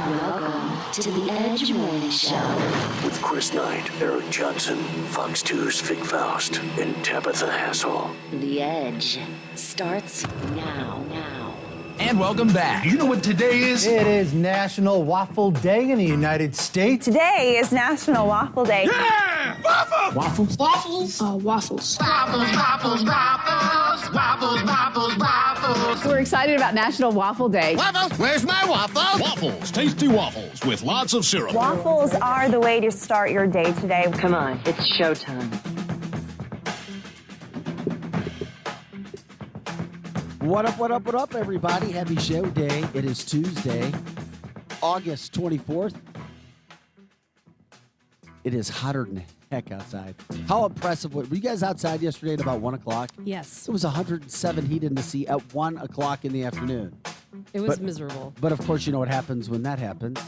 Welcome to the Edge Morning Show. With Chris Knight, Eric Johnson, Fox 2's Faust, and Tabitha Hassell. The Edge starts now. And welcome back. You know what today is? It is National Waffle Day in the United States. Today is National Waffle Day. Yeah! Waffles! Waffles. We're excited about National Waffle Day. Waffles! Where's my waffle? Waffles, tasty waffles with lots of syrup. Waffles are the way to start your day today. Come on, it's showtime. What up, everybody? Happy show day. It is Tuesday, August 24th. It is hotter than heck outside. How impressive. Were you guys outside yesterday at about 1 o'clock? Yes. It was 107 heat in the sea at 1 o'clock in the afternoon. It was miserable. But, of course, you know what happens when that happens.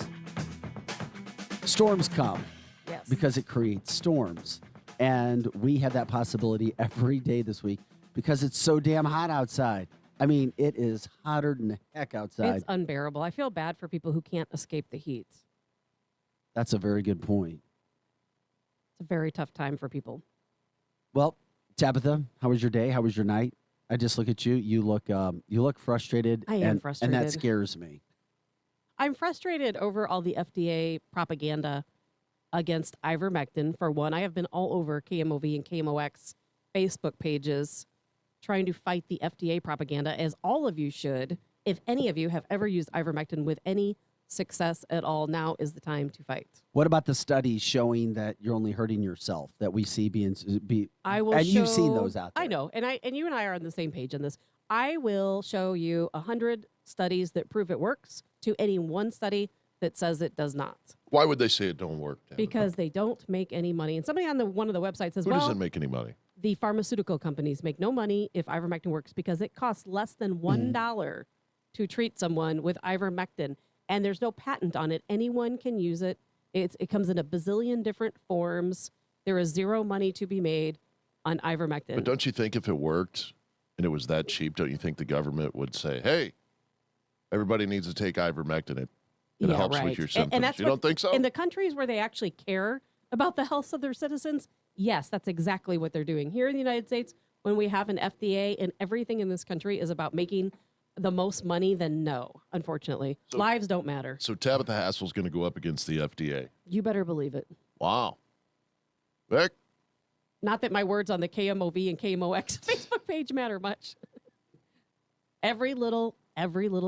Storms come. Yes. Because it creates storms. And we have that possibility every day this week because it's so damn hot outside. I mean, it is hotter than heck outside. It's unbearable. I feel bad for people who can't escape the heat. That's a very good point. It's a very tough time for people. Well, Tabitha, how was your day? How was your night? I just look at you. You look frustrated. I am frustrated. And that scares me. I'm frustrated over all the FDA propaganda against ivermectin. For one, I have been all over KMOV and KMOX Facebook pages trying to fight the FDA propaganda, as all of you should. If any of you have ever used ivermectin with any success at all, now is the time to fight. What about the studies showing that you're only hurting yourself that we see I will and show, you've seen those out there. I know, and you and I are on the same page on this. I will show you 100 studies that prove it works to any one study that says it does not. Why would they say it don't work? Tabitha? Because they don't make any money. And somebody on one of the websites says, Who doesn't make any money? The pharmaceutical companies make no money if ivermectin works because it costs less than $1 to treat someone with ivermectin. And there's no patent on it. Anyone can use it. It comes in a bazillion different forms. There is zero money to be made on ivermectin. But don't you think if it worked and it was that cheap, don't you think the government would say, hey, everybody needs to take ivermectin? It helps with your symptoms. And you don't think so? In the countries where they actually care about the health of their citizens, yes, that's exactly what they're doing. Here in the United States, when we have an FDA and everything in this country is about making the most money, then no, unfortunately. Lives don't matter. So Tabitha Hassell's going to go up against the FDA. You better believe it. Wow. Vic? Not that my words on the KMOV and KMOX Facebook page matter much. Every little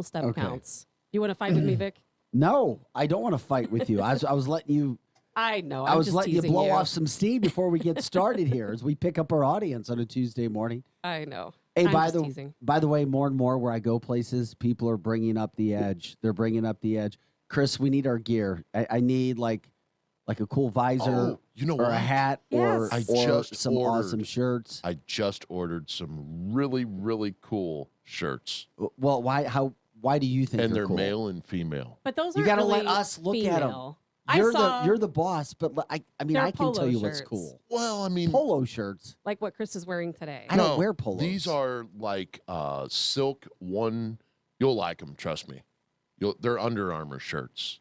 step counts. You want to fight with me, Vic? No, I don't want to fight with you. I was letting you. I know. I was just letting you teasing blow off some steam before we get started here as we pick up our audience on a Tuesday morning. I know. Hey, I'm by the way, more and more where I go places, people are bringing up the edge. They're bringing up the edge. Chris, we need our gear. I need like a cool visor, or a hat, or some awesome shirts. I just ordered some really, really cool shirts. Well, why do you think and they're they're cool? male and female? But those you are got to really let us look female. at them. You're the boss, but I can tell you what's cool. Well, I mean, polo shirts, like what Chris is wearing today. I don't wear polos. These are like silk one. You'll like them, trust me. They're Under Armour shirts.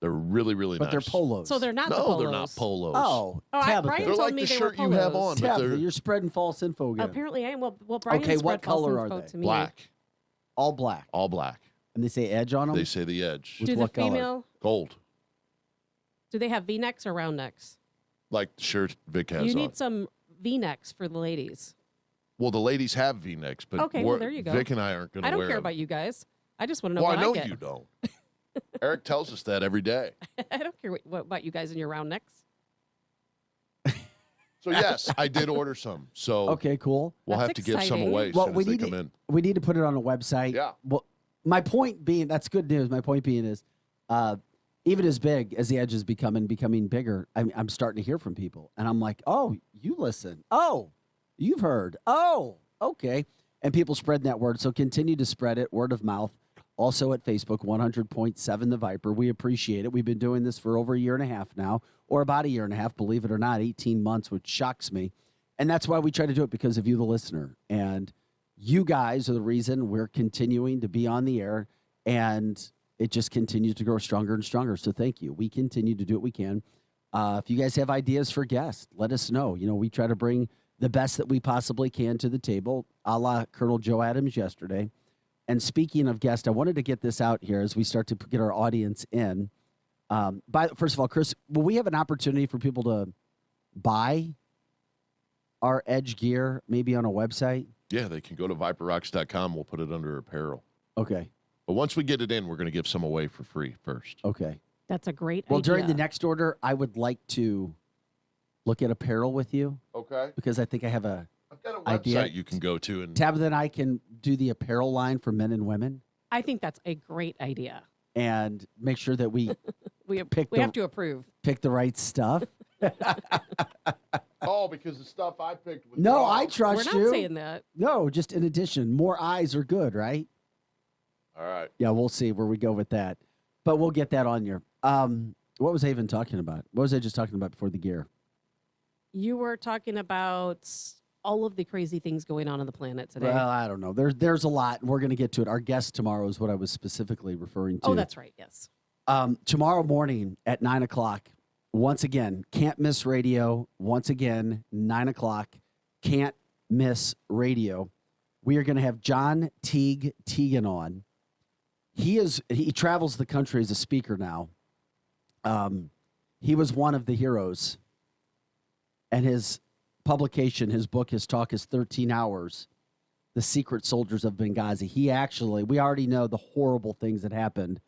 They're really, really nice. But they're polos. So they're not the No, polos. they're not polos. Oh, Tabitha. Brian They're told like me the they were shirt you have polos. on. But Tabitha, you're spreading false info again. Apparently I am. Well, Brian Okay, spread what color false are info they? to me. Black. All black. All black. And they say edge on them? They say the edge. With Do the what color? female, Gold. do they have V-necks or round necks? Like the shirt Vic has You on. need some V-necks for the ladies. Well, the ladies have V-necks, but Okay, well, there you go. Vic and I aren't going to wear I don't care them. about you guys. I just want to know Well, what I know get. you don't. Eric tells us that every day. I don't care what about you guys and your round necks. So, yes, I did order some. So Okay, cool. we'll That's have to give some exciting. away as Well, soon we as they need come to, in. we need to put it on a website. Yeah. Well, my point being, that's good news. My point being is, even as big as the edge is becoming bigger, I'm starting to hear from people, and I'm like, oh, you listen. Oh, you've heard. Oh, okay. And people spreading that word. So continue to spread it, word of mouth. Also at Facebook, 100.7 The Viper. We appreciate it. We've been doing this for over a year and a half now, or about a year and a half, believe it or not, 18 months, which shocks me. And that's why we try to do it, because of you, the listener. And you guys are the reason we're continuing to be on the air. And it just continues to grow stronger and stronger. So thank you. We continue to do what we can. If you guys have ideas for guests, let us know. We try to bring the best that we possibly can to the table, a la Colonel Joe Adams yesterday. And speaking of guests, I wanted to get this out here as we start to get our audience in. First of all, Chris, will we have an opportunity for people to buy our Edge gear maybe on a website? Yeah, they can go to viperrocks.com. We'll put it under apparel. Okay. But once we get it in, we're going to give some away for free first. Okay. That's a great Well, idea. during the next order, I would like to look at apparel with you. Okay. Because I think I have I've got a website idea. you can go to. And Tabitha and I can do the apparel line for men and women I think that's a great idea. and make sure that we We Pick the- have to approve. pick the right stuff. oh, because the stuff I picked was No, wrong. I We're trust not you. saying that. No, just in addition, more eyes are good, right? All right. Yeah, we'll see where we go with that. But we'll get that on you. What was I even talking about? What was I just talking about before the gear? You were talking about all of the crazy things going on the planet today. Well, I don't know. There's a lot, and we're going to get to it. Our guest tomorrow is what I was specifically referring to. Oh, that's right. Yes. Tomorrow morning at 9 o'clock, once again, Can't Miss Radio. Once again, 9 o'clock, Can't Miss Radio. We are going to have John Teagan on. He travels the country as a speaker now. He was one of the heroes. And his publication, his book, his talk is 13 Hours, The Secret Soldiers of Benghazi. We already know the horrible things that happened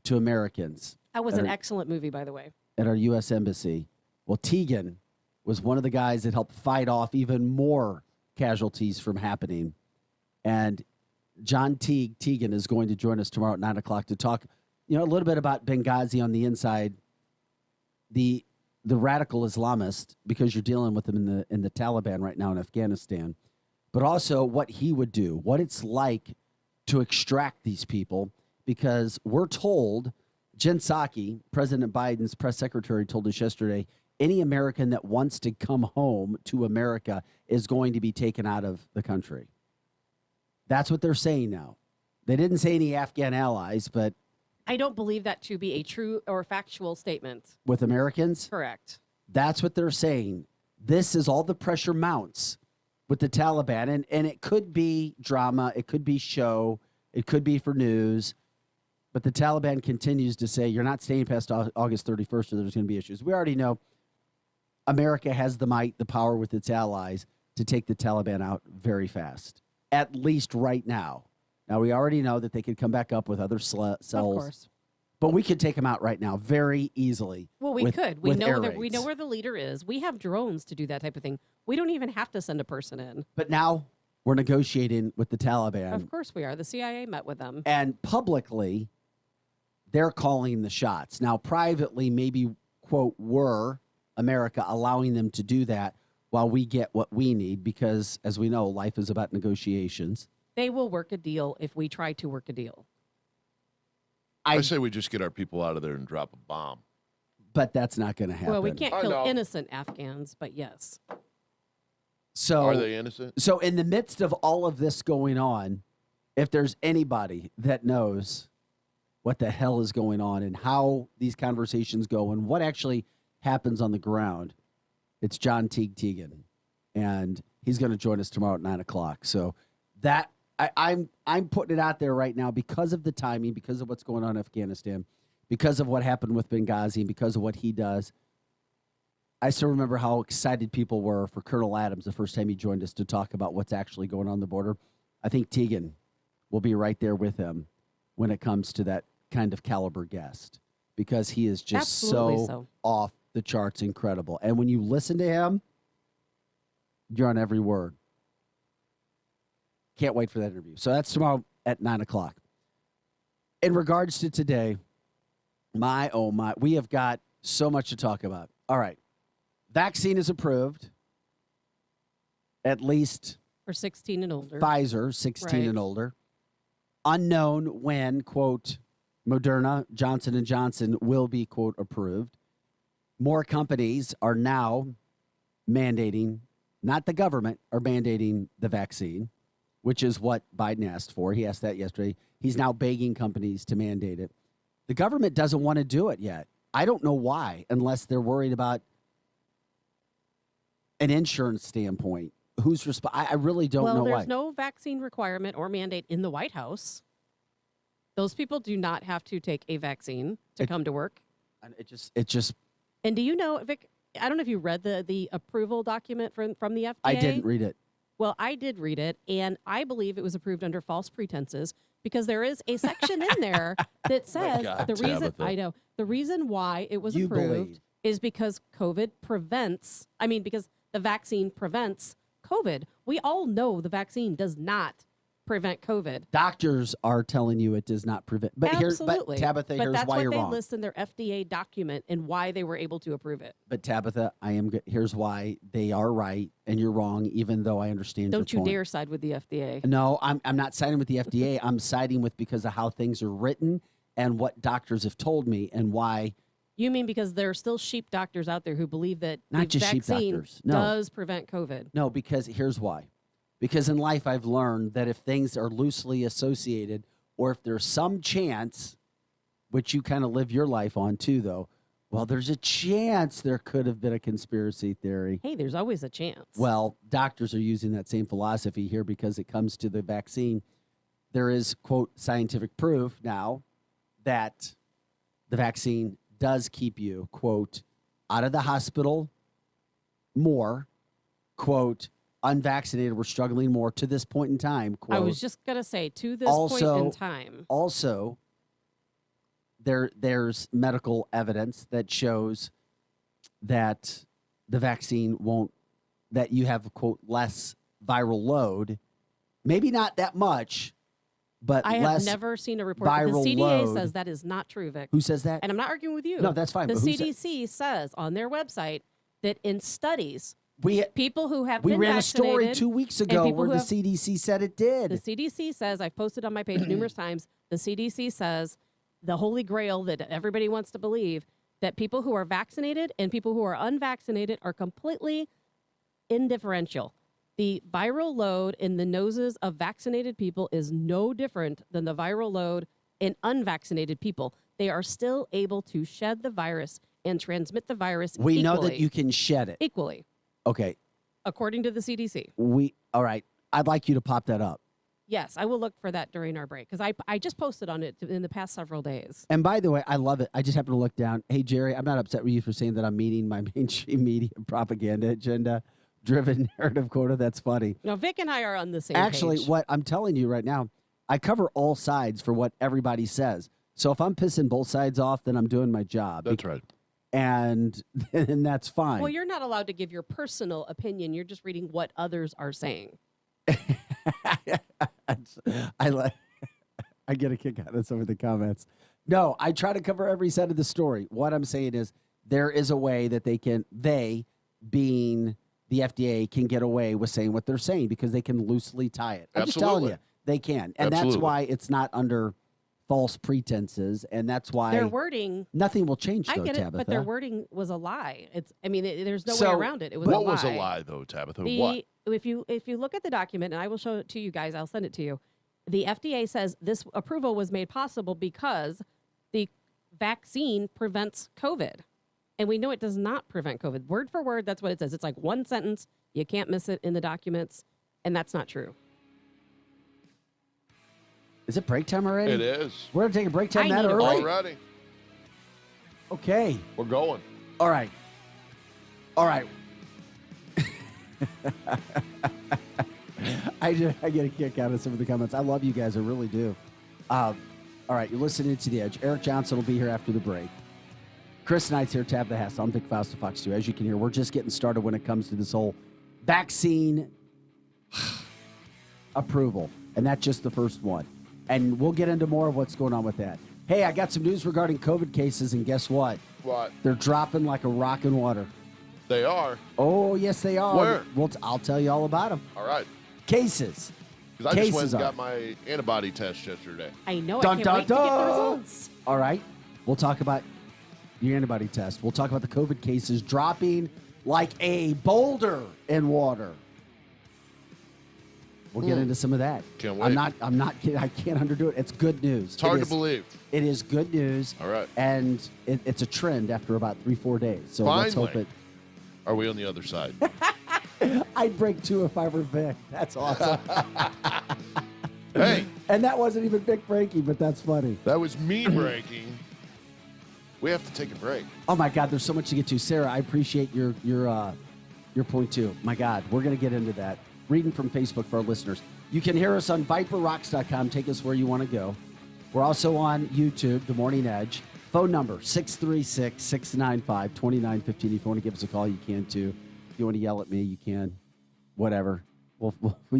to Americans That was an excellent movie, by the way. at our U.S. Embassy. Well, Teagan was one of the guys that helped fight off even more casualties from happening. And John Teagan is going to join us tomorrow at 9 o'clock to talk, a little bit about Benghazi on the inside, the radical Islamist, because you're dealing with them in the Taliban right now in Afghanistan, but also what he would do, what it's like to extract these people, because we're told, Jen Psaki, President Biden's press secretary, told us yesterday, any American that wants to come home to America is going to be taken out of the country. That's what they're saying now. They didn't say any Afghan allies, but I don't believe that to be a true or factual statement. with Americans, Correct. that's what they're saying. This is all the pressure mounts with the Taliban, and it could be drama, it could be show, it could be for news, but the Taliban continues to say, you're not staying past August 31st or there's going to be issues. We already know America has the might, the power with its allies to take the Taliban out very fast, at least right now. Now, we already know that they could come back up with other cells. Of course. But we could take them out right now very easily. Well, we could. We with know air that we know raids. where the leader is. We have drones to do that type of thing. We don't even have to send a person in. But now we're negotiating with the Taliban. Of course we are. The CIA met with them. And publicly, they're calling the shots. Now, privately, maybe, quote, we're America allowing them to do that while we get what we need, because, as we know, life is about negotiations. They will work a deal if we try to work a deal. I say we just get our people out of there and drop a bomb. But that's not going to happen. Well, we can't I kill know. innocent Afghans, but yes. So, Are they innocent? So in the midst of all of this going on, if there's anybody that knows what the hell is going on and how these conversations go and what actually happens on the ground, it's John Teagan. And he's going to join us tomorrow at 9 o'clock. So that I'm putting it out there right now because of the timing, because of what's going on in Afghanistan, because of what happened with Benghazi, and because of what he does. I still remember how excited people were for Colonel Adams the first time he joined us to talk about what's actually going on the border. I think Teagan will be right there with him when it comes to that kind of caliber guest, because he is just Absolutely so off the charts incredible. And when you listen to him, you're on every word. Can't wait for that interview. So that's tomorrow at 9 o'clock. In regards to today, my, we have got so much to talk about. All right. Vaccine is approved, at least For 16 and older. Pfizer, 16 Right. and older. Unknown when, quote, Moderna, Johnson & Johnson will be, quote, approved. More companies are now mandating, not the government, are mandating the vaccine, which is what Biden asked for. He asked that yesterday. He's now begging companies to mandate it. The government doesn't want to do it yet. I don't know why, unless they're worried about an insurance standpoint. Who's responsible? I really don't know why. Well, there's no vaccine requirement or mandate in the White House. Those people do not have to take a vaccine to come to work. And it just. And do you know, Vic? I don't know if you read the approval document from the FDA. I didn't read it. Well, I did read it, and I believe it was approved under false pretenses because there is a section in there that says God, the reason Tabitha. I know the reason why it was You approved believe. is because because the vaccine prevents COVID. We all know the vaccine does not prevent COVID. Doctors are telling you it does not prevent. But Absolutely. Tabitha, but here's that's why what you're they wrong. list in their FDA document and why they were able to approve it. But Tabitha, here's why they are right and you're wrong, even though I understand Don't your you point. dare side with the FDA. No, I'm not siding with the FDA. I'm siding with because of how things are written and what doctors have told me and why. You mean because there are still sheep doctors out there who believe that Not the just sheep vaccine doctors. No. does prevent COVID? No, because here's why. Because in life, I've learned that if things are loosely associated or if there's some chance, which you kind of live your life on too, though, well, there's a chance there could have been a conspiracy theory. Hey, there's always a chance. Well, doctors are using that same philosophy here because it comes to the vaccine. There is, quote, scientific proof now that the vaccine does keep you, quote, out of the hospital more, quote, unvaccinated were struggling more to this point in time, quote. I was just going to say, to this point in time. Also, there's medical evidence that shows that the vaccine that you have, quote, less viral load. Maybe not that much, but I less have never seen a report. viral The CDA load. says that is not true, Vic. Who says that? And I'm not arguing with you. No, that's fine, The but who said- CDC says on their website that in studies, We people who have we been ran a story vaccinated 2 weeks and ago people where who the have- CDC said it did. The CDC says, I've posted on my page numerous times, the CDC says the holy grail that everybody wants to believe, that people who are vaccinated and people who are unvaccinated are completely indifferential. The viral load in the noses of vaccinated people is no different than the viral load in unvaccinated people. They are still able to shed the virus and transmit the virus We equally. know that you can shed it. Equally, Okay. according to the CDC. All right. I'd like you to pop that up. Yes, I will look for that during our break because I just posted on it in the past several days. And by the way, I love it. I just happened to look down. Hey, Jerry, I'm not upset with you for saying that I'm meeting my mainstream media propaganda agenda driven narrative quota. That's funny. No, Vic and I are on the same Actually, page. what I'm telling you right now, I cover all sides for what everybody says. So if I'm pissing both sides off, then I'm doing my job. That's right. And that's fine. Well, you're not allowed to give your personal opinion. You're just reading what others are saying. I get a kick out of some of the comments. No, I try to cover every side of the story. What I'm saying is there is a way that they being the FDA can get away with saying what they're saying because they can loosely tie it. I'm just telling you, they can. And that's Absolutely. why it's not under false pretenses. And that's why Their wording, nothing will change, I though, get it, Tabitha. but their wording was a lie. There's no way So, around it. It was What a lie. was a lie, though, Tabitha? The- What? If you look at the document, and I will show it to you guys, I'll send it to you. The FDA says this approval was made possible because the vaccine prevents COVID. And we know it does not prevent COVID. Word for word, that's what it says. It's like one sentence. You can't miss it in the documents. And that's not true. Is it break time already? It is. We're going to take a break time I that need a early? Already. Okay. We're going. All right. I get a kick out of some of the comments. I love you guys. I really do. All right. You're listening to The Edge. Eric Johnson will be here after the break. Chris Knight's here, Tabitha Hassell. I'm Vic Faust of Fox 2. As you can hear, we're just getting started when it comes to this whole vaccine approval. And that's just the first one. And we'll get into more of what's going on with that. Hey, I got some news regarding COVID cases, and guess what? What? They're dropping like a rock in water. They are. Oh, yes, they are. Where? Well, I'll tell you all about them. All right. Cases. Because I just went Cases and are. got my antibody test yesterday. I know. Dun, I can't dun, wait to get the dun. results. All right. We'll talk about your antibody test. We'll talk about the COVID cases dropping like a boulder in water. We'll get into some of that. Can't wait. I'm not kidding. I can't underdo it. It's good news. It's hard to believe. It is good news. All right. And it's a trend after about 3-4 days. So Finally. let's hope it. Are we on the other side? I'd break 2 if I were Vic. That's awesome. Hey. And that wasn't even Vic breaking, but that's funny. That was me breaking. We have to take a break. Oh my God, there's so much to get to. Sarah, I appreciate your point too. My God, we're going to get into that. Reading from Facebook for our listeners. You can hear us on ViperRocks.com. Take us where you want to go. We're also on YouTube, The Morning Edge. Phone number, 636-695-2915. If you want to give us a call, you can too. If you want to yell at me, you can. Whatever.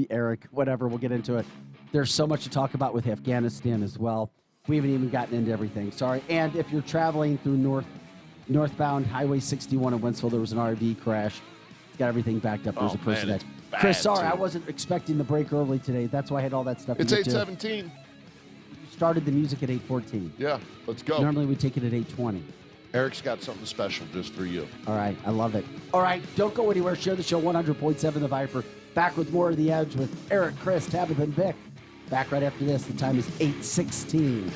Eric, whatever. We'll get into it. There's so much to talk about with Afghanistan as well. We haven't even gotten into everything. Sorry. And if you're traveling through northbound Highway 61 in Wentzville, there was an RV crash. It's got everything backed up. There's a person that. Chris, sorry, I wasn't expecting the break early today. That's why I had all that stuff. It's to get to. 8:17. You started the music at 8:14. Yeah, let's go. Normally we take it at 8:20. Eric's got something special just for you. All right, I love it. All right, don't go anywhere. Share the show, 100.7 The Viper. Back with more of The Edge with Eric, Chris, Tabitha, and Vic. Back right after this. The time is 8:16.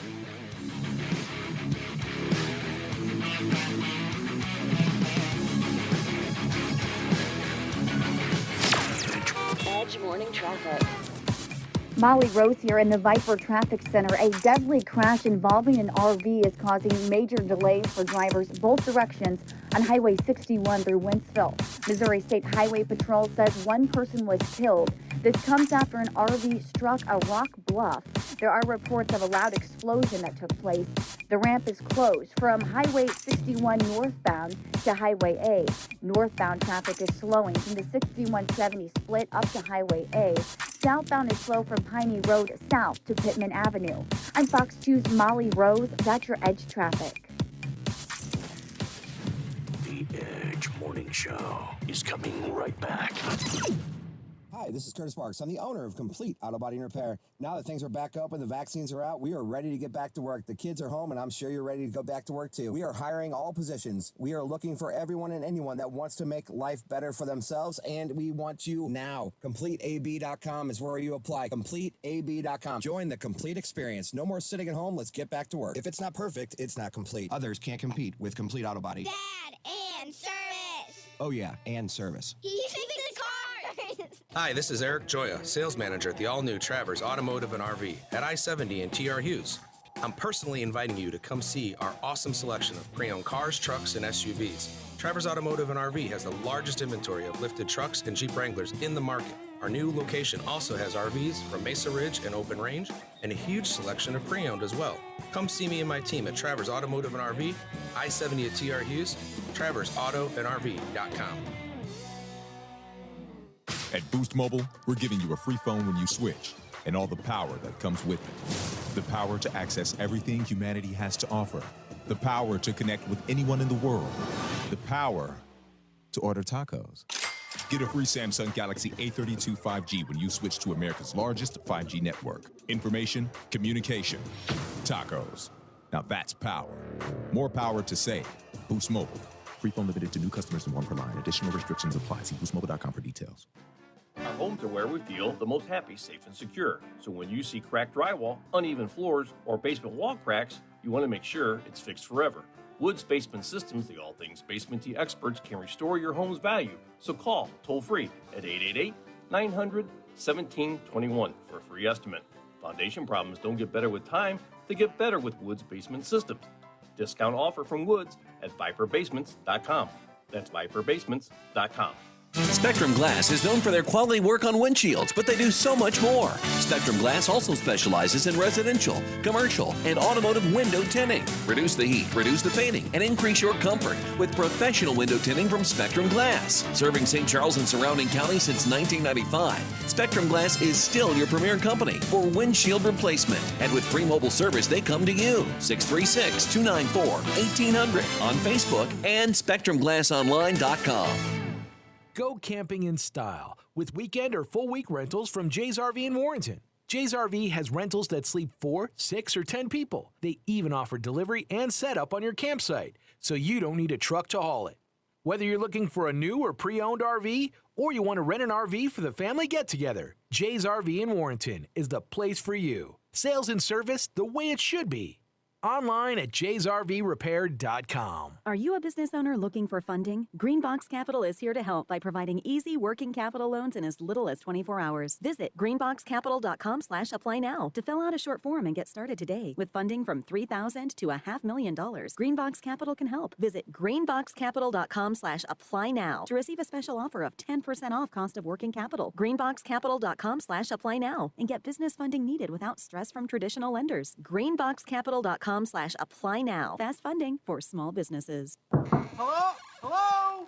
Edge morning traffic. Molly Rose here in the Viper Traffic Center. A deadly crash involving an RV is causing major delays for drivers both directions on Highway 61 through Wentzville. Missouri State Highway Patrol says one person was killed. This comes after an RV struck a rock bluff. There are reports of a loud explosion that took place. The ramp is closed from Highway 61 northbound to Highway A. Northbound traffic is slowing from the 6170 split up to Highway A. Southbound is slow from Piney Road south to Pittman Avenue. I'm Fox 2's Molly Rose. That's your Edge traffic. The Edge Morning Show is coming right back. Hi, this is Curtis Marks. I'm the owner of Complete Auto Body and Repair. Now that things are back open, the vaccines are out, we are ready to get back to work. The kids are home, and I'm sure you're ready to go back to work too. We are hiring all positions. We are looking for everyone and anyone that wants to make life better for themselves, and we want you now. CompleteAB.com is where you apply. CompleteAB.com. Join the complete experience. No more sitting at home. Let's get back to work. If it's not perfect, it's not complete. Others can't compete with Complete Auto Body. Dad, and service. Oh yeah, and service. He fixed the car. Hi, this is Eric Joya, sales manager at the all-new Travers Automotive and RV at I-70 and TR Hughes. I'm personally inviting you to come see our awesome selection of pre-owned cars, trucks, and SUVs. Travers Automotive and RV has the largest inventory of lifted trucks and Jeep Wranglers in the market. Our new location also has RVs from Mesa Ridge and Open Range, and a huge selection of pre-owned as well. Come see me and my team at Travers Automotive and RV, I-70 at TR Hughes, TraversAutoandRV.com. At Boost Mobile, we're giving you a free phone when you switch, and all the power that comes with it. The power to access everything humanity has to offer. The power to connect with anyone in the world. The power to order tacos. Get a free Samsung Galaxy A32 5G when you switch to America's largest 5G network. Information, communication, tacos. Now that's power. More power to save. Boost Mobile. Free phone limited to new customers and one per line. Additional restrictions apply. See boostmobile.com for details. Our homes are where we feel the most happy, safe, and secure. So when you see cracked drywall, uneven floors, or basement wall cracks, you want to make sure it's fixed forever. Woods Basement Systems, the all things basement-y experts, can restore your home's value. So call toll-free at 888-900-1721 for a free estimate. Foundation problems don't get better with time, they get better with Woods Basement Systems. Discount offer from Woods at viperbasements.com. That's viperbasements.com. Spectrum Glass is known for their quality work on windshields, but they do so much more. Spectrum Glass also specializes in residential, commercial, and automotive window tinting. Reduce the heat, reduce the fading, and increase your comfort with professional window tinting from Spectrum Glass. Serving St. Charles and surrounding counties since 1995, Spectrum Glass is still your premier company for windshield replacement. And with free mobile service, they come to you. 636-294-1800 on Facebook and SpectrumGlassOnline.com. Go camping in style with weekend or full week rentals from Jay's RV in Warrenton. Jay's RV has rentals that sleep 4, 6, or 10 people. They even offer delivery and setup on your campsite, so you don't need a truck to haul it. Whether you're looking for a new or pre-owned RV, or you want to rent an RV for the family get-together, Jay's RV in Warrenton is the place for you. Sales and service the way it should be. Online at jaysrvrepair.com. Are you a business owner looking for funding? Greenbox Capital is here to help by providing easy working capital loans in as little as 24 hours. Visit greenboxcapital.com/apply now to fill out a short form and get started today. With funding from $3,000 to $500,000, Greenbox Capital can help. Visit greenboxcapital.com/apply now to receive a special offer of 10% off cost of working capital. Greenboxcapital.com/apply now and get business funding needed without stress from traditional lenders. Greenboxcapital.com/apply now. Fast funding for small businesses. Hello? Hello?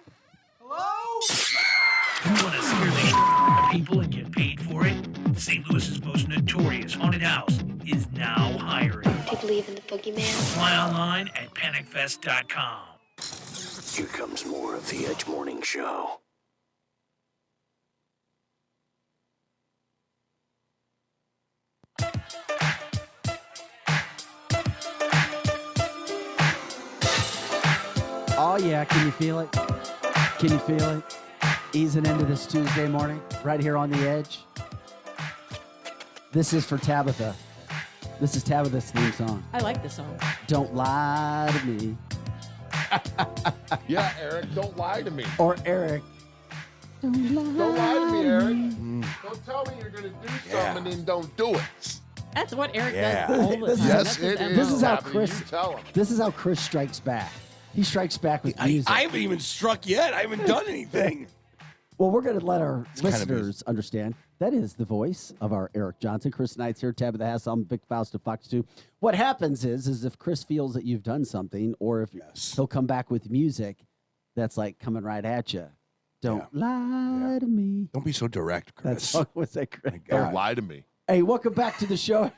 Hello? You want to scare the shit out of people and get paid for it? St. Louis's most notorious haunted house is now hiring. I believe in the boogeyman. Apply online at panicfest.com. Here comes more of the Edge Morning Show. Oh, yeah. Can you feel it? Can you feel it? Easing into this Tuesday morning, right here on the Edge. This is for Tabitha. This is Tabitha's theme song. I like this song. Don't lie to me. Yeah, Eric, don't lie to me. Or Eric. Don't lie to me, Eric. Don't tell me you're going to do something and then don't do it. That's what Eric Yeah. does all the time. Yes, That's his it MO. is. This is how Tabby, Chris. you tell him. This is how Chris strikes back. He strikes back with music. I haven't even struck yet. I haven't done anything. Well, we're going to let our kind of listeners understand that is the voice of our Eric Johnson. Chris Knight's here, Tabitha Hassell, I'm Big Faust of Fox 2. What happens is if Chris feels that you've done something, or if he'll come back with music that's like coming right at you. Don't lie to me. Don't be so direct, Chris. That song was that Chris. Or lie to me. Hey, welcome back to the show.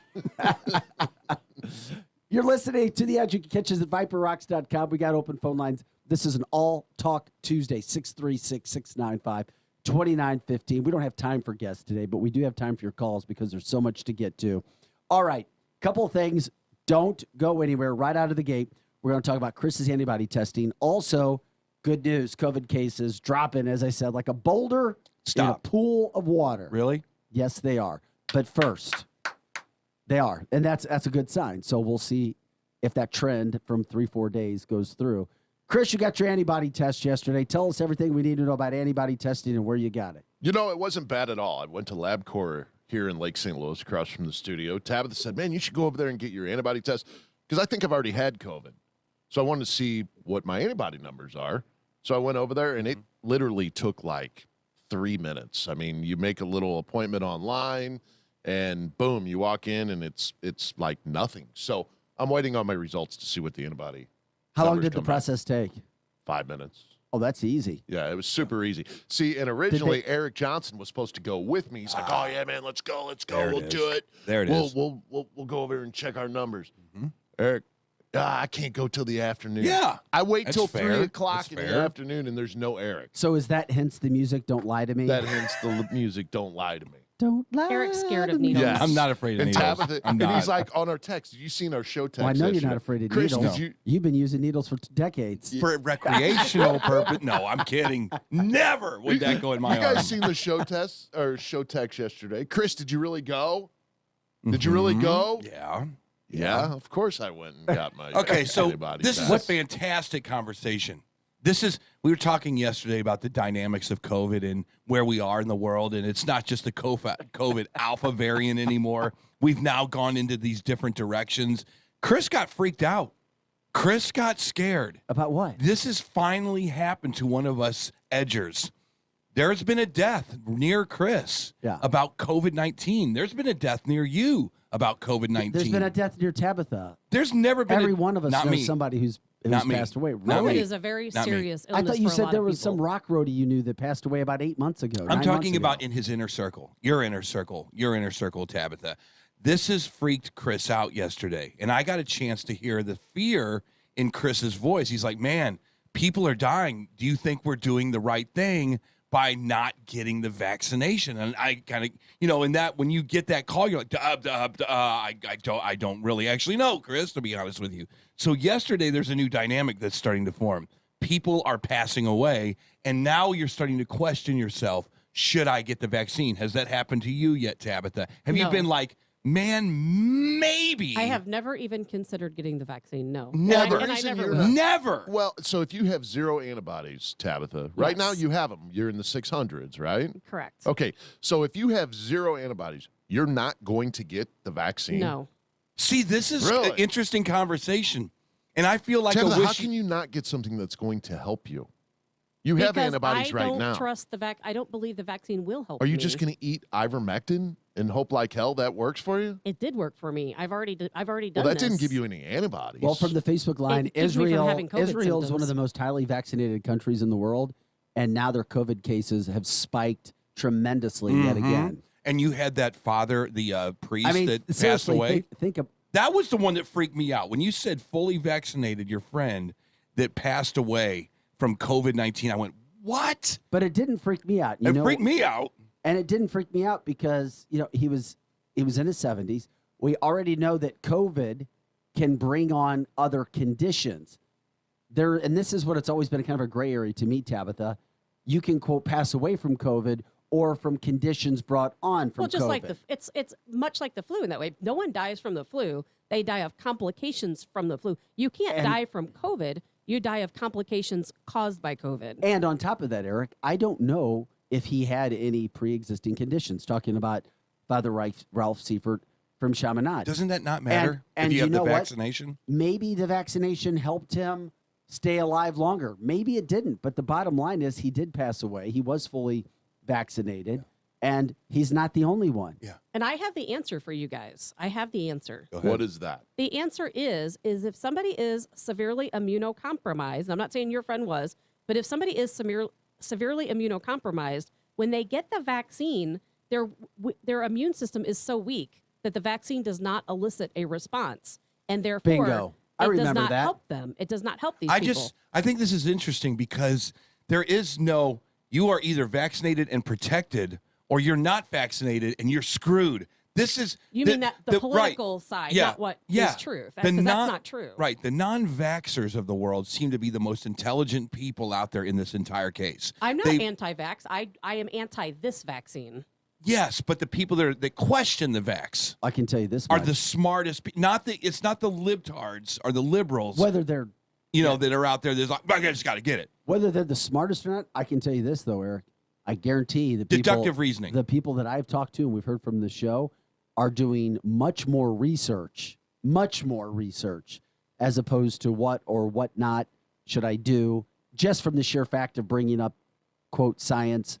You're listening to The Edge. You can catch us at viperrocks.com. We got open phone lines. This is an all-talk Tuesday, 636-695-2915. We don't have time for guests today, but we do have time for your calls because there's so much to get to. All right, couple of things. Don't go anywhere right out of the gate. We're going to talk about Chris's antibody testing. Also, good news, COVID cases dropping, as I said, like a boulder in a pool of water. Really? Yes, they are. But first, they are. And that's a good sign. So we'll see if that trend from 3-4 days goes through. Chris, you got your antibody test yesterday. Tell us everything we need to know about antibody testing and where you got it. You know, it wasn't bad at all. I went to LabCorp here in Lake St. Louis, across from the studio. Tabitha said, man, you should go over there and get your antibody test because I think I've already had COVID. So I wanted to see what my antibody numbers are. So I went over there, and it literally took like 3 minutes. I mean, you make a little appointment online, and boom, you walk in, and it's like nothing. So I'm waiting on my results to see what the antibody. How long did the process take? 5 minutes. Oh, that's easy. Yeah, it was super easy. See, and originally Eric Johnson was supposed to go with me. He's like, "Oh yeah, man, let's go, we'll do it. There it is. We'll go over and check our numbers." Eric, I can't go till the afternoon. Yeah, I wait that's till fair. 3 o'clock That's in fair. the afternoon, and there's no Eric. So is that hence the music, Don't Lie to Me? That hence the music, Don't Lie to Me. Don't lie. Eric's scared to of me. needles. Yes. I'm not afraid of and needles. Tabitha, I'm and not. he's like on our text. Have you seen our show text? Well, I know you're yesterday? not afraid of Chris, needles. did you? You've been using needles for decades. For recreational purpose? No, I'm kidding. Never would that go in my You guys arm. seen the show test or show text yesterday? Chris, did you really go? Did you really go? Yeah. Yeah, of course I went and got my Okay, so antibody this test. is a fantastic conversation. We were talking yesterday about the dynamics of COVID and where we are in the world, and it's not just the COVID alpha variant anymore. We've now gone into these different directions. Chris got freaked out. Chris got scared. About what? This has finally happened to one of us edgers. There's been a death near Chris about COVID-19. There's been a death near you about COVID-19. There's been a death near Tabitha. There's never been Every one of us not knows me. somebody who's Not me. passed away. Not COVID me. is a very Not me. serious I illness thought you for a said lot there of was some people. rock roadie you knew that passed away about 8 months ago. I'm 9 talking months ago. about in his inner circle, your inner circle, Tabitha. This has freaked Chris out yesterday, and I got a chance to hear the fear in Chris's voice. He's like, man, people are dying. Do you think we're doing the right thing by not getting the vaccination? And I kind of, in that, when you get that call, you're like, I don't really actually know, Chris, to be honest with you. So yesterday, there's a new dynamic that's starting to form. people are passing away, and now you're starting to question yourself, should I get the vaccine? Has that happened to you yet, Tabitha? Have you No. been like, man, maybe? I have never even considered getting the vaccine. No. Never. And I never You're will. Never. Well, so if you have 0 antibodies, Tabitha, right now Yes. you have them. You're in the 600s, right? Correct. Okay, so if you have 0 antibodies, you're not going to get the vaccine? No. See, this is Really? an interesting conversation. And I feel like Tabitha, a wish. how can you not get something that's going to help you? You have Because antibodies right now. I don't trust the I don't believe the vaccine will help Are you me. just going to eat ivermectin and hope like hell that works for you? It did work for me. I've already done Well, that didn't this. give you any antibodies. Well, from the Facebook line, It keeps me from Israel having COVID Israel's one of symptoms. the most highly vaccinated countries in the world, and now their COVID cases have spiked tremendously yet Mhm. again. And you had that father, the priest I mean, that passed seriously, away. think of That was the one that freaked me out. When you said fully vaccinated, your friend that passed away from COVID-19, I went, what? But it didn't freak me out. It freaked me out. And it didn't freak me out because, he was in his 70s. We already know that COVID can bring on other conditions. And this is what it's always been kind of a gray area to me, Tabitha. You can, quote, pass away from COVID or from conditions brought on from Well, just COVID. like it's much like the flu in that way. No one dies from the flu. They die of complications from the flu. You can't die from COVID. You die of complications caused by COVID. And on top of that, Eric, I don't know if he had any pre-existing conditions. Talking about Father Ralph Seifert from Chaminade. Doesn't that not matter And if you have know the what? vaccination? Maybe the vaccination helped him stay alive longer. Maybe it didn't. But the bottom line is he did pass away. He was fully vaccinated. And he's not the only one. Yeah. And I have the answer for you guys. I have the answer. What is that? The answer is if somebody is severely immunocompromised, I'm not saying your friend was, but if somebody is severely immunocompromised, when they get the vaccine, their immune system is so weak that the vaccine does not elicit a response. And therefore, Bingo. I it does remember not that. help them. It does not help these people. I think this is interesting because there is no, you are either vaccinated and protected or you're not vaccinated and you're screwed. This is You mean that the political right. side, Yeah. not what yeah. is truth. The Because that's not true. Right. The non-vaxxers of the world seem to be the most intelligent people out there in this entire case. I'm not anti-vax. I am anti this vaccine. Yes, but the people that question the vax, I can tell you this are much. the smartest. It's not the libtards or the liberals. Whether they're that are out there. There's like, I just got to get it. Whether they're the smartest or not, I can tell you this though, Eric. I guarantee the people, Deductive reasoning. The people that I've talked to and we've heard from the show are doing much more research as opposed to what or what not should I do, just from the sheer fact of bringing up, quote, science.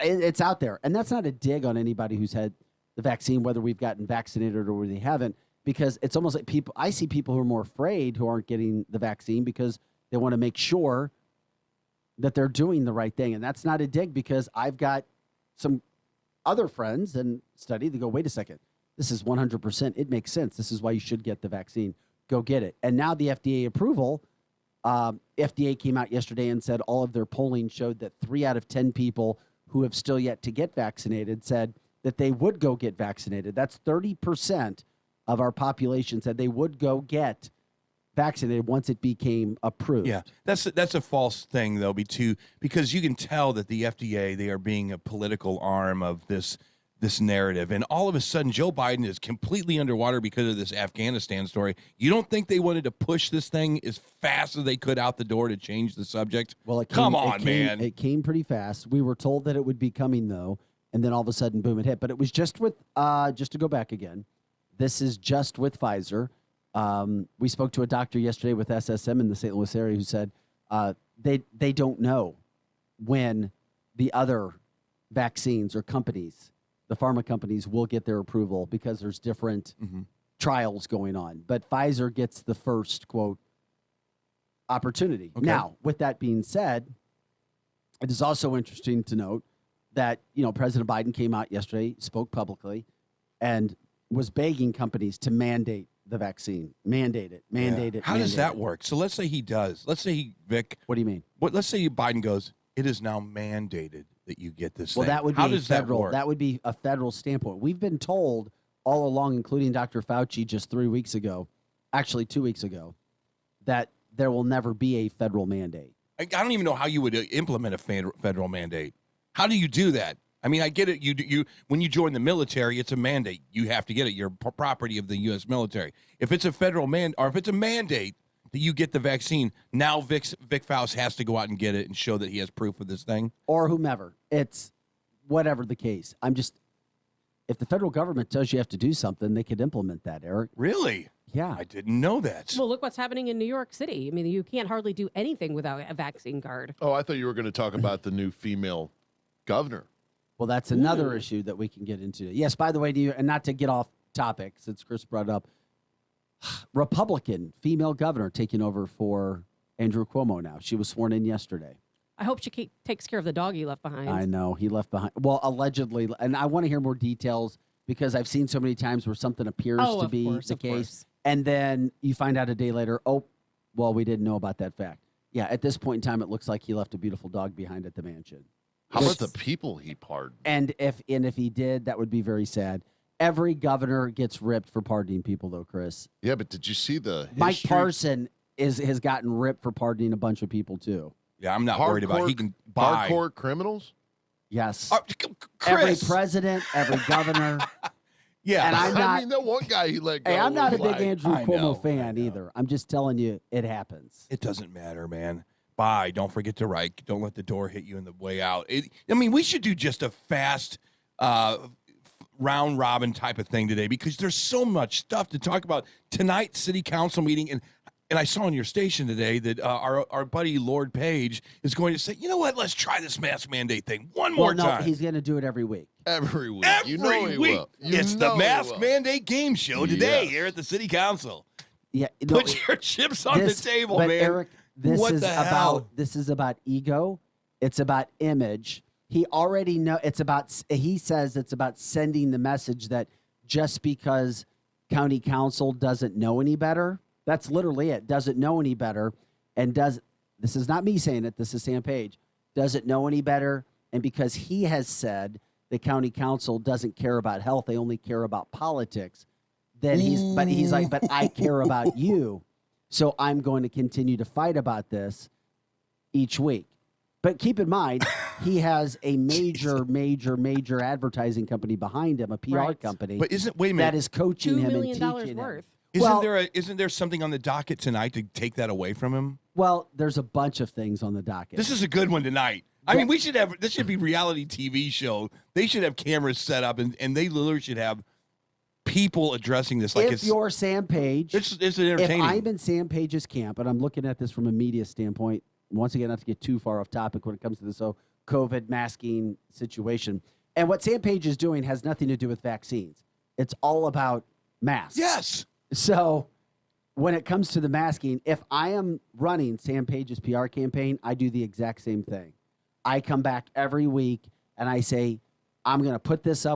It's out there. And that's not a dig on anybody who's had the vaccine, whether we've gotten vaccinated or they haven't, because it's almost like I see people who are more afraid who aren't getting the vaccine because they want to make sure that they're doing the right thing. And that's not a dig, because I've got some other friends and study that go, wait a second, this is 100%. It makes sense. This is why you should get the vaccine. Go get it. And now the FDA approval, FDA came out yesterday and said all of their polling showed that 3 out of 10 people who have still yet to get vaccinated said that they would go get vaccinated. That's 30% of our population said they would go get vaccinated once it became approved. Yeah, that's a false thing though, because you can tell that the FDA, they are being a political arm of this narrative, and all of a sudden Joe Biden is completely underwater because of this Afghanistan story. You don't think they wanted to push this thing as fast as they could out the door to change the subject? Well, man. It came pretty fast. We were told that it would be coming though, and then all of a sudden, boom, it hit. But it was just with just to go back again. This is just with Pfizer. We spoke to a doctor yesterday with SSM in the St. Louis area who said they don't know when the other vaccines or companies, the pharma companies, will get their approval because there's different trials going on. But Pfizer gets the first, quote, opportunity. Okay. Now, with that being said, it is also interesting to note that, President Biden came out yesterday, spoke publicly, and was begging companies to mandate the vaccine. Mandate it. How does that work? So let's say he does. Let's say Vic. What do you mean? Let's say Biden goes, it is now mandated that you get this Well, thing. that would How be does federal. that work? That would be a federal standpoint. We've been told all along, including Dr. Fauci just 3 weeks ago, actually 2 weeks ago, that there will never be a federal mandate. I don't even know how you would implement a federal mandate. How do you do that? I mean, I get it. You when you join the military, it's a mandate. You have to get it. You're property of the U.S. military. If it's a federal or if it's a mandate that you get the vaccine, now Vic Faust has to go out and get it and show that he has proof of this thing. Or whomever. It's whatever the case. If the federal government tells you have to do something, they could implement that, Eric. Really? Yeah. I didn't know that. Well, look what's happening in New York City. I mean, you can't hardly do anything without a vaccine card. Oh, I thought you were going to talk about the new female governor. Well, that's another issue that we can get into. Yes, by the way, and not to get off topic, since Chris brought it up, Republican female governor taking over for Andrew Cuomo now. She was sworn in yesterday. I hope she takes care of the dog he left behind. I know. He left behind. Well, allegedly, and I want to hear more details because I've seen so many times where something appears to be the case. And then you find out a day later, we didn't know about that fact. Yeah, at this point in time, it looks like he left a beautiful dog behind at the mansion. How about the people he pardoned? And if he did, that would be very sad. Every governor gets ripped for pardoning people, though, Chris. Yeah, but did you see the history? Mike Parson has gotten ripped for pardoning a bunch of people, too. Yeah, I'm not worried about it. He can buy. Hardcore criminals? Yes. Chris. Every president, every governor. Yeah. And I'm not. that one guy he let go. Hey, I'm not a big like, Andrew Cuomo fan either. I'm just telling you, it happens. It doesn't matter, man. Bye. Don't forget to write. Don't let the door hit you in the way out. We should do just a fast round robin type of thing today because there's so much stuff to talk about. Tonight's city council meeting, and I saw on your station today that our buddy Lord Page is going to say, you know what, let's try this mask mandate thing one more time. He's going to do it every week. Every week. Every you know he week. will. It's the mask mandate game show today here at the city council. Yeah, Put your chips on the table, but man. Eric, this What is the hell? This is about ego. It's about image. He already know he says it's about sending the message that just because county council doesn't know any better, that's literally it, doesn't know any better, and this is not me saying it, this is Sam Page, doesn't know any better, and because he has said the county council doesn't care about health, they only care about politics, then he's like, but I care about you, so I'm going to continue to fight about this each week. But keep in mind, he has a major advertising company behind him, a PR company. But wait a minute, that is coaching $2 him million and teaching worth. him. Isn't there something on the docket tonight to take that away from him? Well, there's a bunch of things on the docket. This is a good one tonight. I mean, this should be reality TV show. They should have cameras set up, and they literally should have people addressing this. Like if you're Sam Page, it's entertaining. If I'm in Sam Page's camp, and I'm looking at this from a media standpoint, once again, not to get too far off topic when it comes to this COVID masking situation. And what Sam Page is doing has nothing to do with vaccines. It's all about masks. Yes. So when it comes to the masking, if I am running Sam Page's PR campaign, I do the exact same thing. I come back every week and I say, I'm going to put this up